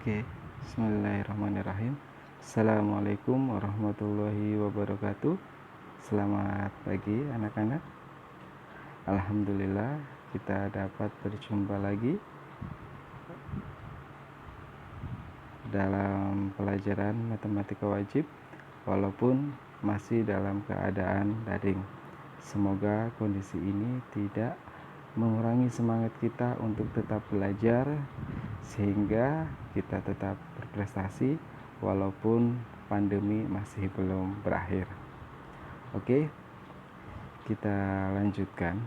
Oke, bismillahirrahmanirrahim. Assalamualaikum warahmatullahi wabarakatuh. Selamat pagi anak-anak. Alhamdulillah kita dapat berjumpa lagi dalam pelajaran matematika wajib walaupun masih dalam keadaan daring. Semoga kondisi ini tidak mengurangi semangat kita untuk tetap belajar sehingga kita tetap berprestasi walaupun pandemi masih belum berakhir. Oke, kita lanjutkan.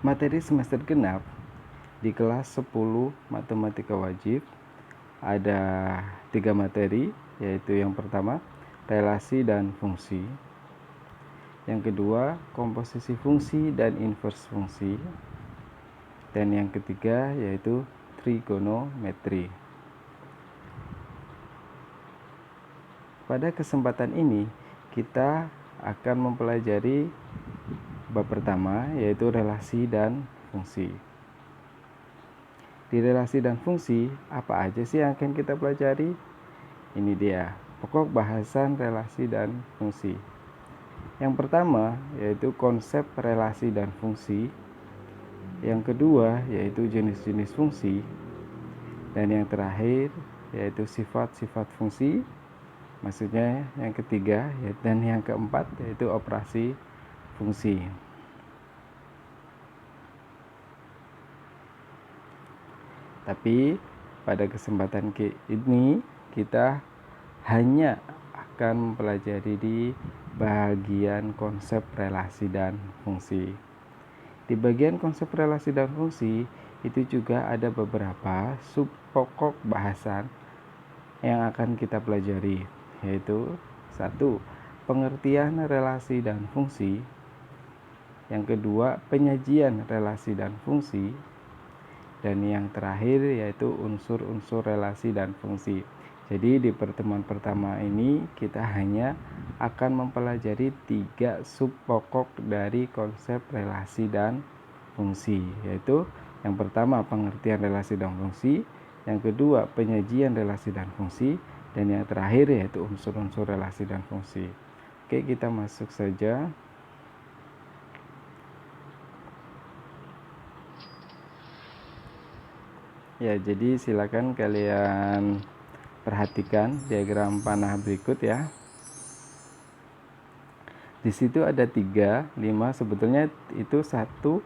Materi semester genap di kelas 10 matematika wajib ada 3 materi, yaitu yang pertama relasi dan fungsi, yang kedua komposisi fungsi dan inverse fungsi, dan yang ketiga yaitu trigonometri. Pada kesempatan ini kita akan mempelajari bab pertama, yaitu relasi dan fungsi. Di relasi dan fungsi, apa aja sih yang akan kita pelajari? Ini dia pokok bahasan relasi dan fungsi. Yang pertama yaitu konsep relasi dan fungsi, yang kedua yaitu jenis-jenis fungsi, dan yang terakhir yaitu sifat-sifat fungsi, maksudnya yang ketiga, dan yang keempat yaitu operasi fungsi. Tapi pada kesempatan ini kita hanya akan mempelajari di bagian konsep relasi dan fungsi. Di bagian konsep relasi dan fungsi itu juga ada beberapa sub pokok bahasan yang akan kita pelajari, yaitu 1. Pengertian relasi dan fungsi, yang kedua penyajian relasi dan fungsi, dan yang terakhir yaitu unsur-unsur relasi dan fungsi. Jadi di pertemuan pertama ini kita hanya akan mempelajari 3 sub pokok dari konsep relasi dan fungsi, yaitu yang pertama pengertian relasi dan fungsi, yang kedua penyajian relasi dan fungsi, dan yang terakhir yaitu unsur-unsur relasi dan fungsi. Oke, kita masuk saja. Ya, jadi silakan kalian perhatikan diagram panah berikut ya. Di situ ada 3, 5, sebetulnya itu satu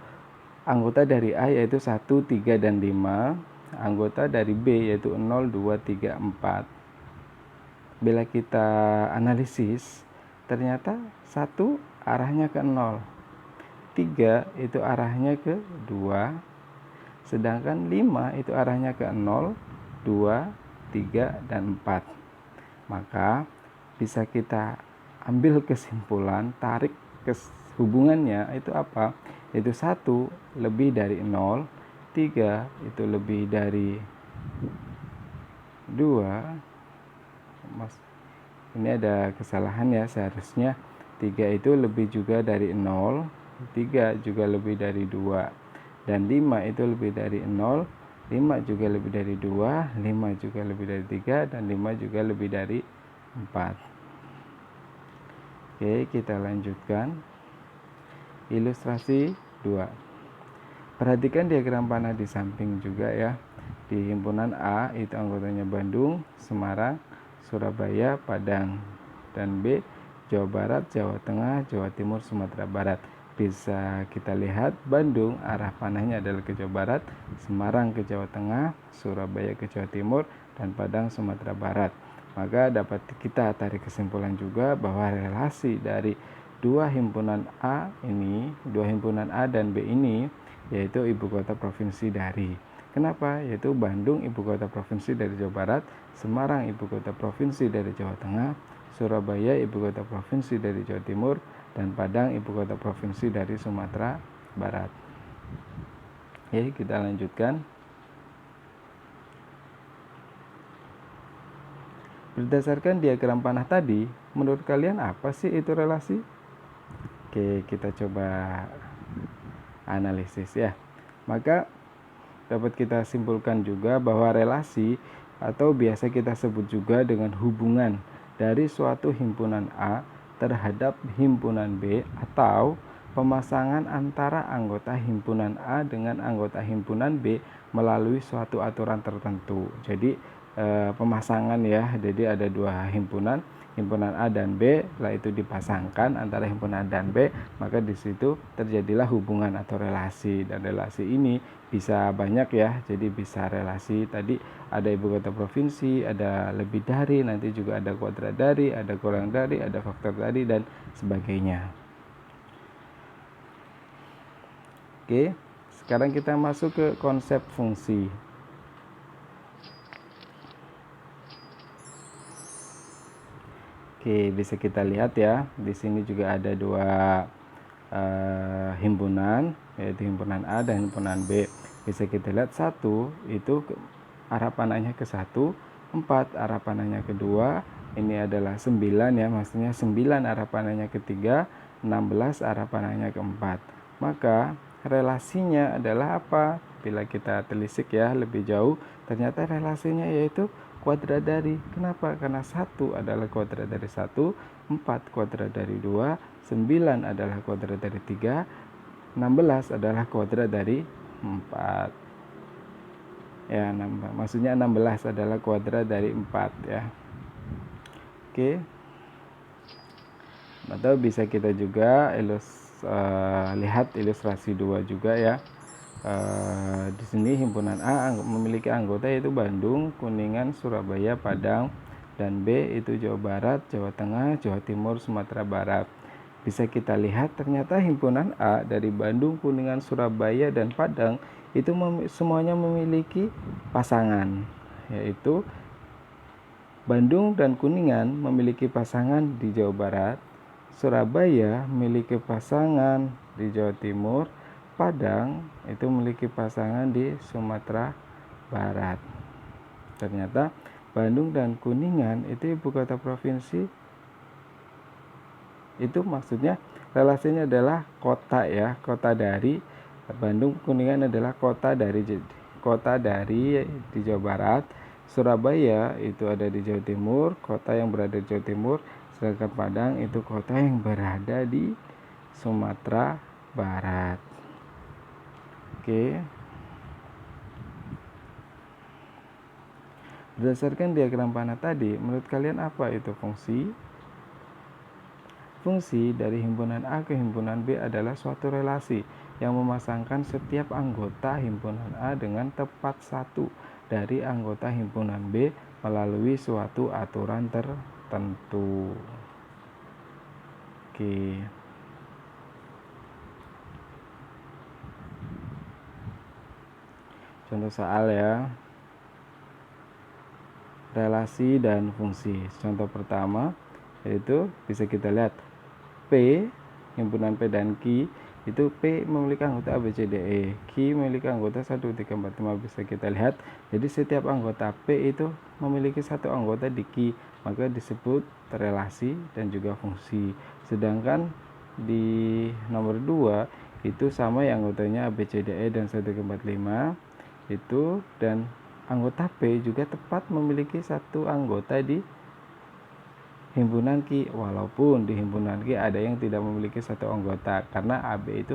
anggota dari A yaitu 1, 3, dan 5. Anggota dari B yaitu 0, 2, 3, 4. Bila kita analisis, ternyata 1 arahnya ke 0, 3 itu arahnya ke 2, sedangkan 5 itu arahnya ke 0, 2, 3, dan 4. Maka bisa kita ambil kesimpulan, tarik hubungannya itu apa? Itu 1 lebih dari 0, 3 itu lebih dari 2. Ini ada kesalahan ya, seharusnya 3 itu lebih juga dari 0, 3 juga lebih dari 2. Dan 5 itu lebih dari 0, 5 juga lebih dari 2, 5 juga lebih dari 3, dan 5 juga lebih dari 4. Oke, kita lanjutkan. Ilustrasi 2. Perhatikan diagram panah di samping juga ya. Di himpunan A itu anggotanya Bandung, Semarang, Surabaya, Padang, dan B Jawa Barat, Jawa Tengah, Jawa Timur, Sumatera Barat. Bisa kita lihat Bandung arah panahnya adalah ke Jawa Barat, Semarang ke Jawa Tengah, Surabaya ke Jawa Timur, dan Padang Sumatera Barat. Maka dapat kita tarik kesimpulan juga bahwa relasi dari dua himpunan A dan B ini yaitu ibu kota provinsi dari. Kenapa? Yaitu Bandung ibu kota provinsi dari Jawa Barat, Semarang ibu kota provinsi dari Jawa Tengah, Surabaya ibu kota provinsi dari Jawa Timur, dan Padang ibu kota provinsi dari Sumatera Barat. Oke, kita lanjutkan. Berdasarkan diagram panah tadi, menurut kalian apa sih itu relasi? Oke, kita coba analisis ya. Maka dapat kita simpulkan juga bahwa relasi atau biasa kita sebut juga dengan hubungan dari suatu himpunan A terhadap himpunan B atau pemasangan antara anggota himpunan A dengan anggota himpunan B melalui suatu aturan tertentu. Jadi pemasangan ya, jadi ada dua himpunan A dan B, setelah itu dipasangkan antara himpunan A dan B, maka di situ terjadilah hubungan atau relasi. Dan relasi ini bisa banyak ya, jadi bisa relasi tadi ada ibu kota provinsi, ada lebih dari, nanti juga ada kuadrat dari, ada kurang dari, ada faktor dari, dan sebagainya. Oke, sekarang kita masuk ke konsep fungsi. Oke, bisa kita lihat ya, di sini juga ada dua himpunan, yaitu himpunan A dan himpunan B. Bisa kita lihat satu itu arah panahnya ke 1, 4 arah panahnya ke 2, ini adalah 9 ya, maksudnya 9 arah panahnya ke 3, 16 arah panahnya ke 4. Maka relasinya adalah apa? Bila kita telisik ya lebih jauh, ternyata relasinya yaitu kuadrat dari. Kenapa? Karena 1 adalah kuadrat dari 1, 4 kuadrat dari 2, 9 adalah kuadrat dari 3, 16 adalah kuadrat dari 4. Ya, maksudnya 16 adalah kuadrat dari 4 ya. Oke. Atau bisa kita juga lihat ilustrasi 2 juga ya. Di sini himpunan A memiliki anggota yaitu Bandung, Kuningan, Surabaya, Padang, dan B itu Jawa Barat, Jawa Tengah, Jawa Timur, Sumatera Barat. Bisa kita lihat ternyata himpunan A dari Bandung, Kuningan, Surabaya, dan Padang itu semuanya memiliki pasangan, yaitu Bandung dan Kuningan memiliki pasangan di Jawa Barat, Surabaya memiliki pasangan di Jawa Timur, Padang itu memiliki pasangan di Sumatera Barat. Ternyata Bandung dan Kuningan itu ibu kota provinsi, itu maksudnya relasinya adalah kota ya, kota dari. Bandung Kuningan adalah kota dari di Jawa Barat. Surabaya itu ada di Jawa Timur, kota yang berada di Jawa Timur. Sedangkan Padang itu kota yang berada di Sumatera Barat. Oke. Berdasarkan diagram panah tadi, menurut kalian apa itu fungsi? Fungsi dari himpunan A ke himpunan B adalah suatu relasi yang memasangkan setiap anggota himpunan A dengan tepat satu dari anggota himpunan B melalui suatu aturan tertentu. Oke. Contoh soal ya. Relasi dan fungsi. Contoh pertama yaitu bisa kita lihat P, himpunan P dan Q, itu P memiliki anggota A, B, C, D, E. Q memiliki anggota 1, 3, 4, 5, bisa kita lihat. Jadi setiap anggota P itu memiliki satu anggota di Q, maka disebut relasi dan juga fungsi. Sedangkan di nomor 2 itu sama yang anggotanya A, B, C, D, E dan 1, 2, 3, 4, 5 itu, dan anggota P juga tepat memiliki satu anggota di himpunan Q, walaupun di himpunan Q ada yang tidak memiliki satu anggota karena AB itu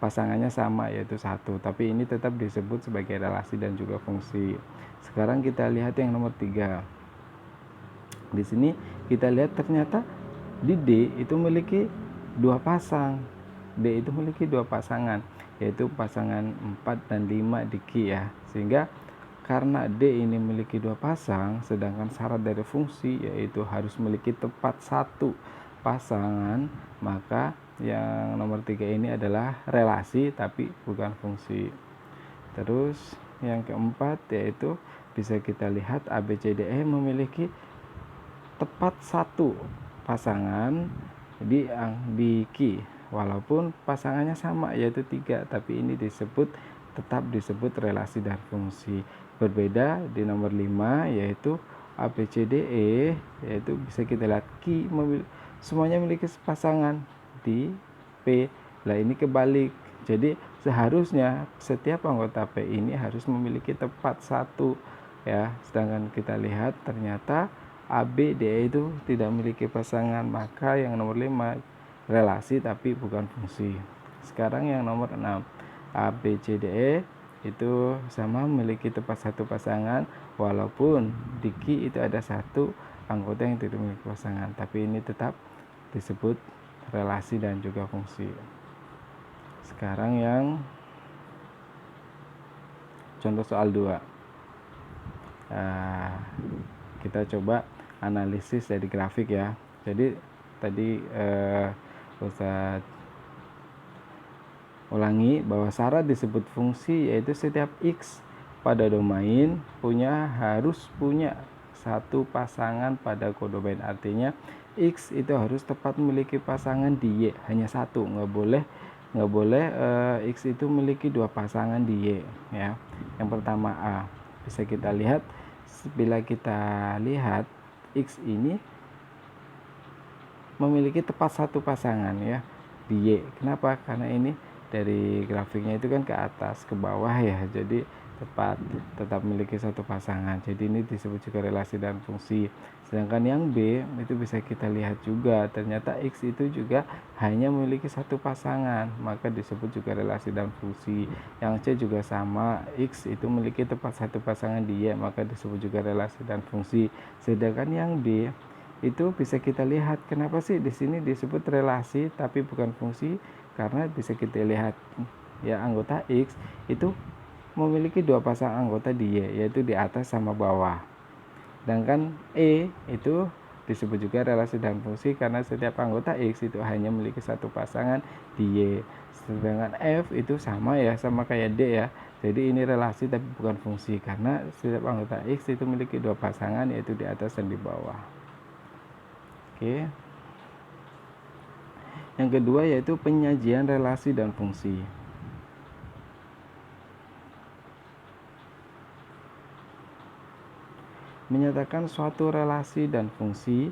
pasangannya sama yaitu 1, tapi ini tetap disebut sebagai relasi dan juga fungsi. Sekarang kita lihat yang nomor 3. Di sini kita lihat ternyata di D itu memiliki dua pasang. D itu memiliki dua pasangan, yaitu pasangan 4 dan 5 di Q ya. Sehingga karena D ini memiliki dua pasang, sedangkan syarat dari fungsi yaitu harus memiliki tepat satu pasangan, maka yang nomor 3 ini adalah relasi tapi bukan fungsi. Terus yang keempat yaitu bisa kita lihat A, B, C, D, E memiliki tepat satu pasangan di Q, walaupun pasangannya sama yaitu 3, tapi ini tetap disebut relasi dan fungsi. Berbeda di nomor 5 yaitu A, B, C, D, E, yaitu bisa kita lihat semuanya memiliki pasangan di P. Nah ini kebalik, Jadi seharusnya setiap anggota P ini harus memiliki tepat satu ya. Sedangkan kita lihat ternyata ABDE itu tidak memiliki pasangan, maka yang nomor 5 relasi tapi bukan fungsi. Sekarang yang nomor 6 ABCDE itu sama memiliki tepat satu pasangan, walaupun di Q itu ada satu anggota yang tidak memiliki pasangan, tapi ini tetap disebut relasi dan juga fungsi. Sekarang yang contoh soal 2, kita coba analisis dari grafik ya. Jadi tadi Ustaz ulangi bahwa syarat disebut fungsi yaitu setiap X pada domain harus punya satu pasangan pada kodomain. Artinya X itu harus tepat memiliki pasangan di Y, hanya satu, nggak boleh X itu memiliki dua pasangan di Y ya. Yang pertama A, bisa kita lihat bila kita lihat X ini memiliki tepat satu pasangan ya di Y. Kenapa? Karena ini dari grafiknya itu kan ke atas ke bawah ya, jadi tetap memiliki satu pasangan. Jadi ini disebut juga relasi dan fungsi. Sedangkan yang B itu bisa kita lihat juga ternyata X itu juga hanya memiliki satu pasangan, maka disebut juga relasi dan fungsi. Yang C juga sama, X itu memiliki tepat satu pasangan di Y, maka disebut juga relasi dan fungsi. Sedangkan yang D itu bisa kita lihat kenapa sih di sini disebut relasi tapi bukan fungsi, karena bisa kita lihat ya anggota X itu memiliki dua pasang anggota di Y, yaitu di atas sama bawah. Sedangkan E itu disebut juga relasi dan fungsi karena setiap anggota X itu hanya memiliki satu pasangan di Y. Sedangkan F itu sama ya, sama kayak D ya. Jadi ini relasi tapi bukan fungsi karena setiap anggota X itu memiliki dua pasangan, yaitu di atas dan di bawah. Oke. Yang kedua yaitu penyajian relasi dan fungsi. Menyatakan suatu relasi dan fungsi.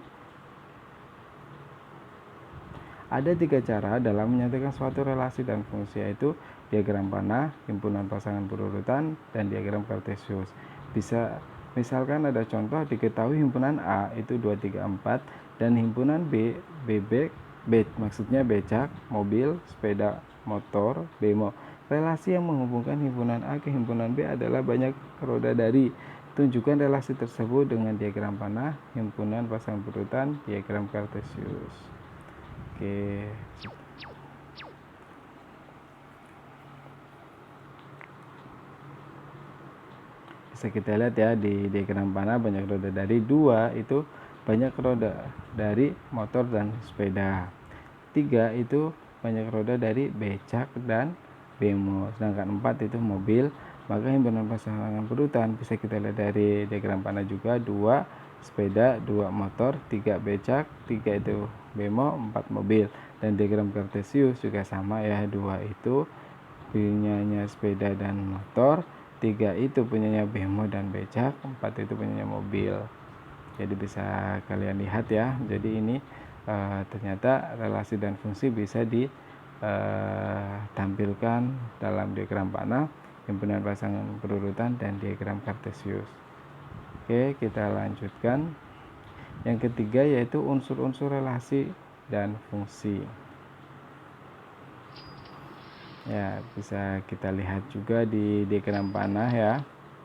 Ada 3 cara dalam menyatakan suatu relasi dan fungsi, yaitu diagram panah, himpunan pasangan berurutan, dan diagram kartesius. Misalkan ada contoh, diketahui himpunan A itu 2, 3, 4 dan himpunan B maksudnya becak, mobil, sepeda, motor, bemo. Relasi yang menghubungkan himpunan A ke himpunan B adalah banyak roda dari. Tunjukkan relasi tersebut dengan diagram panah, himpunan pasangan berurutan, diagram kartesius. Oke. Bisa kita lihat ya di diagram panah banyak roda dari, 2 itu banyak roda dari motor dan sepeda, 3 itu banyak roda dari becak dan bemo, sedangkan 4 itu mobil. Maka himpunan pasangan berurutan bisa kita lihat dari diagram panah juga, 2 sepeda, 2 motor, 3 becak, 3 itu bemo, 4 mobil. Dan diagram kartesius juga sama ya, 2 itu punyanya sepeda dan motor, 3 itu punyanya bemo dan becak, 4 itu punyanya mobil. Jadi bisa kalian lihat ya, jadi ini ternyata relasi dan fungsi bisa ditampilkan dalam diagram panah, himpunan pasangan berurutan, dan diagram kartesius. Oke, kita lanjutkan. Yang ketiga yaitu unsur-unsur relasi dan fungsi. Ya, bisa kita lihat juga di diagram panah ya,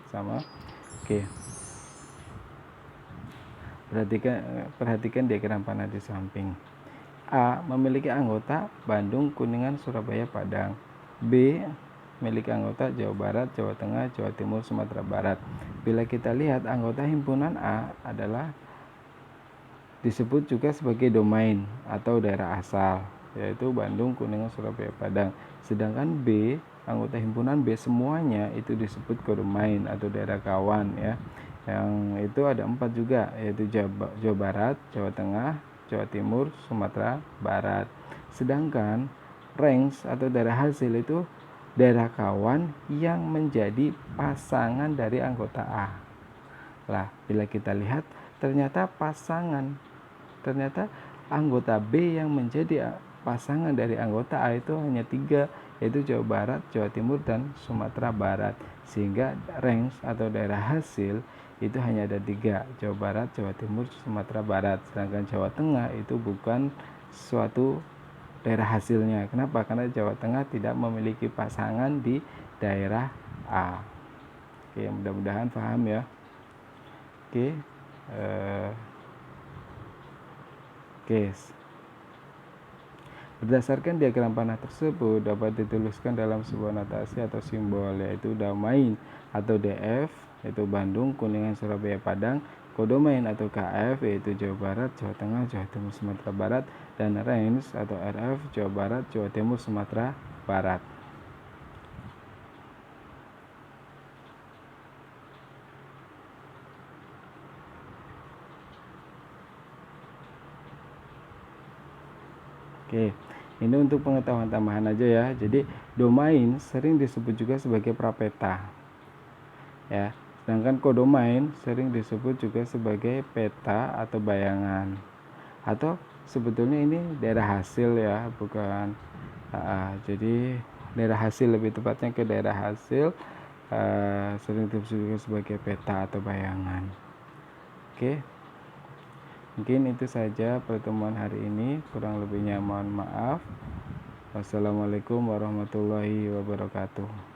sama. Oke. Perhatikan diagram panah di samping. A memiliki anggota Bandung, Kuningan, Surabaya, Padang. B memiliki anggota Jawa Barat, Jawa Tengah, Jawa Timur, Sumatera Barat. Bila kita lihat anggota himpunan A adalah disebut juga sebagai domain atau daerah asal, yaitu Bandung, Kuningan, Surabaya, Padang. Sedangkan B, anggota himpunan B semuanya itu disebut kodomain atau daerah kawan ya. Yang itu ada 4 juga, yaitu Jawa Barat, Jawa Tengah, Jawa Timur, Sumatera Barat. Sedangkan range atau daerah hasil itu daerah kawan yang menjadi pasangan dari anggota A. Lah, bila kita lihat ternyata anggota B yang menjadi pasangan dari anggota A itu hanya 3, yaitu Jawa Barat, Jawa Timur, dan Sumatera Barat. Sehingga range atau daerah hasil itu hanya ada 3, Jawa Barat, Jawa Timur, Sumatera Barat. Sedangkan Jawa Tengah itu bukan suatu daerah hasilnya. Kenapa? Karena Jawa Tengah tidak memiliki pasangan di daerah A. Oke, mudah-mudahan paham ya. Oke, berdasarkan diagram panah tersebut dapat dituliskan dalam sebuah notasi atau simbol, yaitu domain atau DF yaitu Bandung, Kuningan, Surabaya, Padang, kodomain atau KF yaitu Jawa Barat, Jawa Tengah, Jawa Timur, Sumatera Barat, dan range atau RF Jawa Barat, Jawa Timur, Sumatera Barat. Oke, ini untuk pengetahuan tambahan aja ya. Jadi domain sering disebut juga sebagai prapeta, ya. Sedangkan kodomain sering disebut juga sebagai peta atau bayangan. Atau sebetulnya ini daerah hasil ya, bukan. Jadi daerah hasil, lebih tepatnya ke daerah hasil, sering disebut juga sebagai peta atau bayangan. Oke. Mungkin itu saja pertemuan hari ini, kurang lebihnya mohon maaf. Wassalamualaikum warahmatullahi wabarakatuh.